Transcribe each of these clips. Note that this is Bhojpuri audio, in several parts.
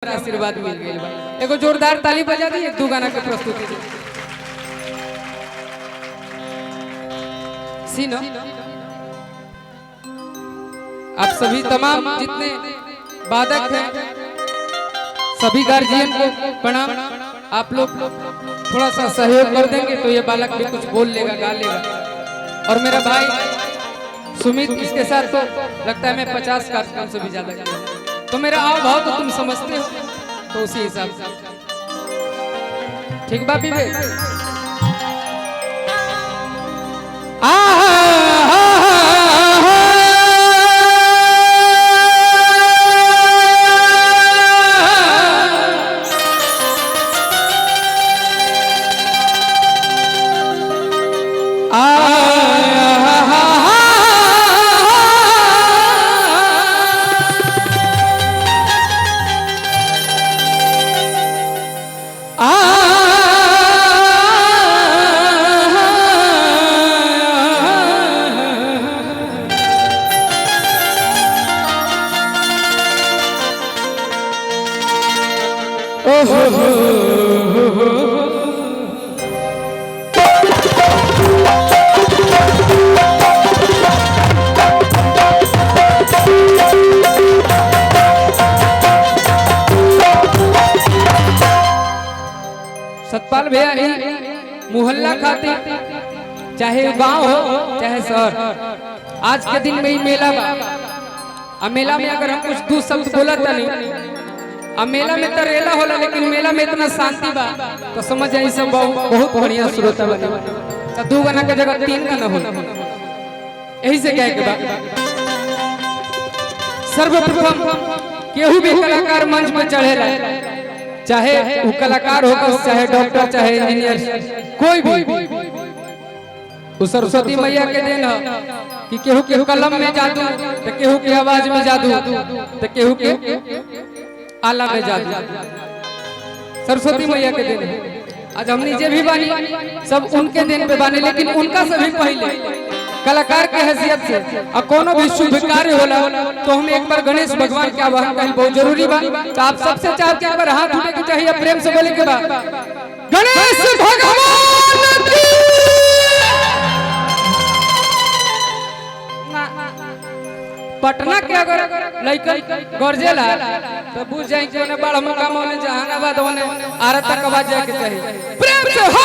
आशीर्वाद मिल गई बा। एगो जोरदार ताली बजा दी एक दो गाना के प्रस्तुति सीनो। आप सभी तमाम जितने वादक हैं सभी गार्जियन को प्रणाम। आप लोग थोड़ा सा सहयोग कर देंगे तो ये बालक भी कुछ बोल लेगा गा लेगा। और मेरा भाई सुमित इसके साथ तो लगता है मैं 50 कार्यक्रम से भी ज्यादा किया, तो मेरा हाव भाव तो तुम समझते हो, तो उसी हिसाब से ठीक बात भी सतपाल भैया मोहल्ला खातिर चाहे गांव हो चाहे शहर, आज के दिन में ही मेला बा। मेला में अगर हम कुछ दो शब्द बोला था नहीं, मेला में तो रेला होला लेकिन मेला में इतना शांति बा तो समझ जाए सब बहुत बढ़िया श्रोता बने। तो दो गाना के जगह तीन गाना हो, यही से कहे के बा। सर्वप्रथम केहू भी कलाकार मंच में चढ़ेला, चाहे वो कलाकार होगा चाहे डॉक्टर चाहे इंजीनियर कोई भी, वो सरस्वती मैया के देन कि केहू केहू कलम में जादू तो केहू के आवाज में जादू तो केहू के आला में जादू, सरस्वती मैया के देन। आज हमनी जे भी बानी सब उनके देन पे बानी, लेकिन उनका से भी पहले कलाकार के हैसियत से और कोनो भी शुभ कार्य होला तो हम एक बार गणेश भगवान के आवाहन करना बहुत जरूरी बा। तो आप सबसे चाह के एक बार हाथ उठे के चाहिए, प्रेम से बोले के बा गणेश भगवान की। पटना के अगर लइकन गरजेला तो बुझ जाए कि ओने बड़ मुकाम ओने जहानाबाद ओने आरा तक आवाज जाए के चाहिए। प्रेम से हो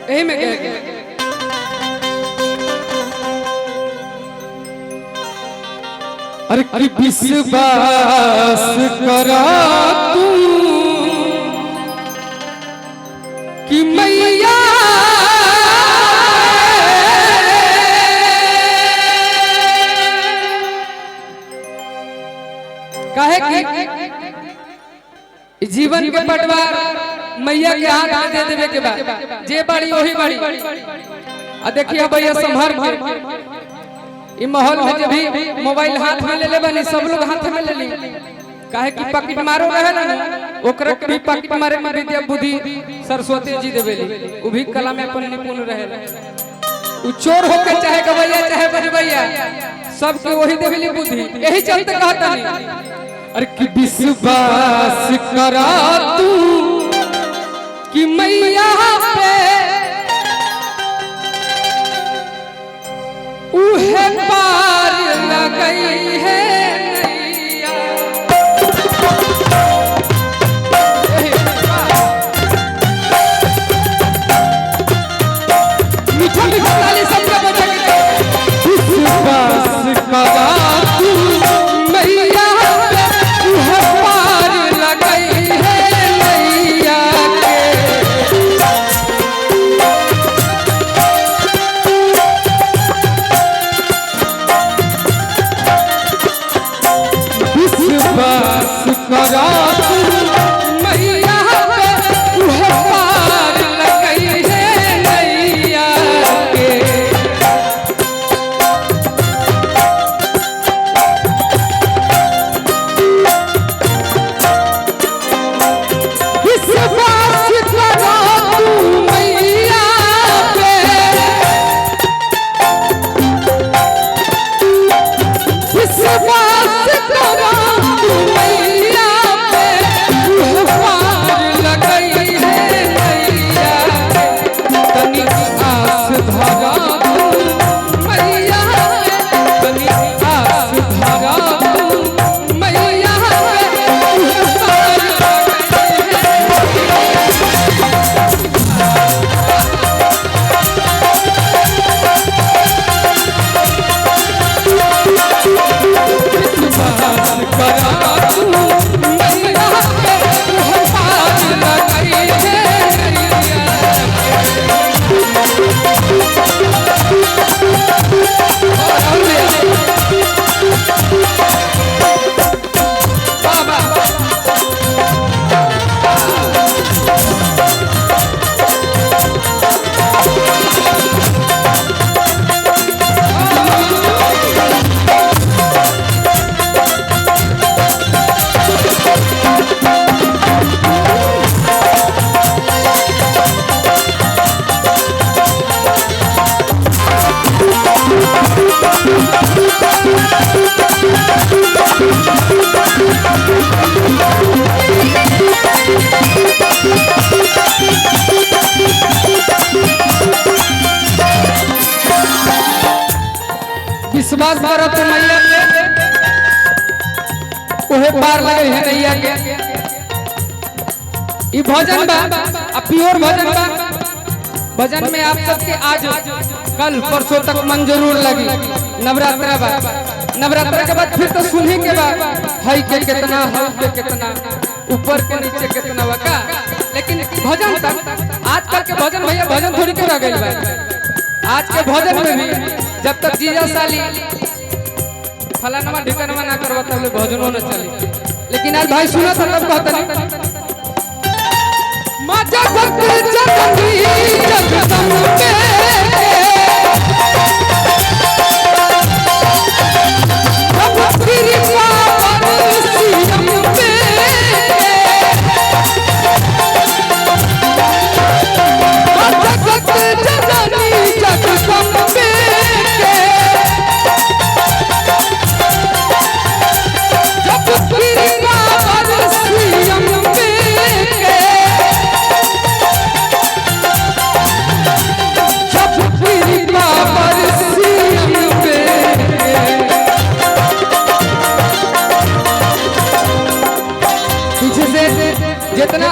यही में कह अरे विश्वास करा तू कि मैया काहे कि जीवन के पटवार मैया के हाथ में दे देवे के बाद जे बड़ी वही बड़ी। आ देखिए भैया संभार ई माहौल में जे भी मोबाइल हाथ में ले ले बनी सब लोग हाथ में ले ली, काहे कि पॉकेट मारो रहेला ना ओकरा के भी पॉकेट मारे में विद्या बुद्धि सरस्वती जी देवेली, वो भी कला में अपन निपुण रहेला। उ चोर होके चाहे गवैया चाहे बजवैया सबके वही देवेली बुद्धि। यही चलते कहता नहीं अरे कि विश्वास करा तू कि मैया पे उहे पार लगई है नैया। मीठा मीठा ताली सबका बजा के विश्वास करा तू मैया पे उहे पार लगई है नैया के। विश्वास करत मैया के ओहे पार लगे है नैया के। ई भजन बा प्योर भजन बा। भजन में आप सबके आज कल परसों तक मन जरूर लगी। नवरात्रा बा, नवरात्रा के बाद फिर तो सुनही के बा हई के कितना हल के कितना ऊपर के नीचे कितना वका। लेकिन भजन तक आजकल के भजन भैया भजन थोड़ी के रह गइल बा। आज के भजन में भी जब तक जीजा साली फलाना ढिकाना ना करवा तब भजनो न चली। लेकिन आज भाई सुना था तब कहता नहीं माता भक्त जननी जगदम्बे जितना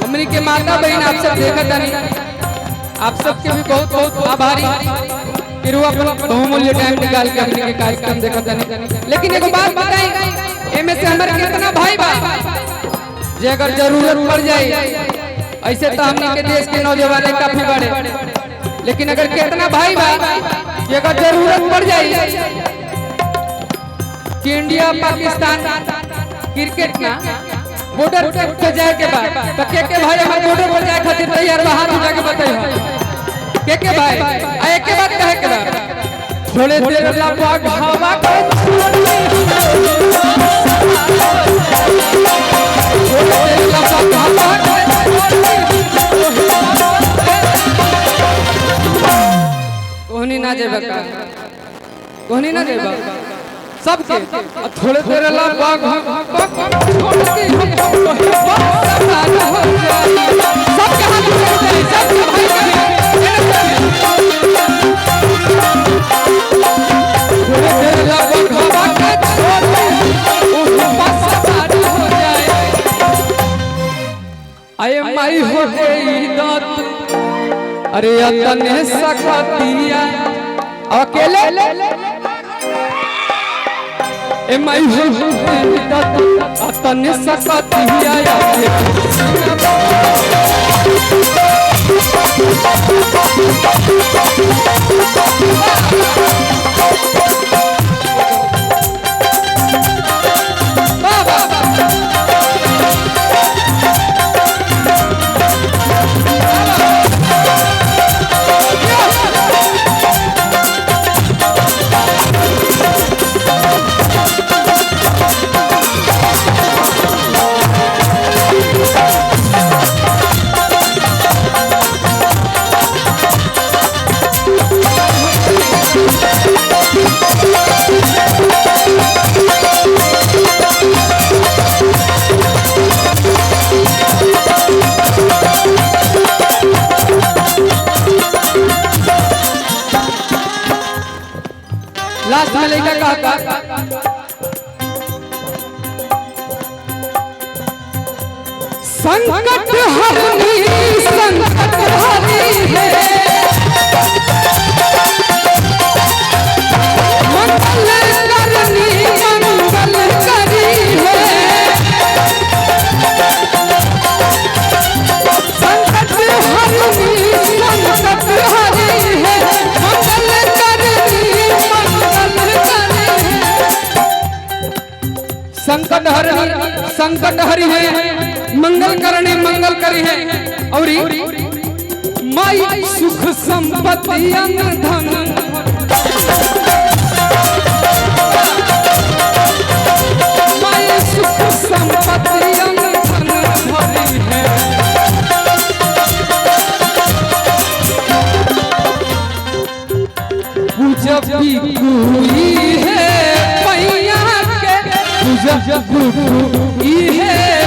हमनी के माता बहन आप सब देखा जानी आप सबके भी बहुत बहुत आभारी कि वो अपना बहुमूल्य टाइम निकाल के हमनी के कार्यक्रम देखा जानी। लेकिन एगो बात बताई एमे से हमारे कितना भाई बा जे अगर जरूरत पड़ जाए ऐसे तो हमनी के देश के नौजवान काफी बड़े। लेकिन अगर कितना भाई बा कि अगर जरूरत पड़ जाए कि इंडिया पाकिस्तान क्रिकेट ना बॉर्डर पे जाए के बाद तो के भाई हम बॉर्डर पर जाए खातिर तैयार बा हाथ उठा के बताई के भाई आ एक के बात कहे के बा थोड़े देर ला बाग हवा के थोड़े देर ला बाग हवा कोहनी ना जेबा का कोहनी ना जेबा सबके थोड़े देर ला बाग छोड़ के सबके हाथ में सबके भाई थोड़े देर ला बाग हवा के छोड़ के पास सारी हो जाए। आए माई हो गई दात अरे अतने सकतिया अकेले ए माई हो अतने सकतिया लास्ट में लेकर कहा संकट हरनी संकट हरी है मंगल करनी मंगल करी है संकट हरनी संकट हरी है मंगल करनी संकट हरि है मंगल करने मंगल करी है और माई सुख संपत्ति अन्न धन माई सुख संपत्ति अन्न धन भरी है। पूजा भी कोई है जब ये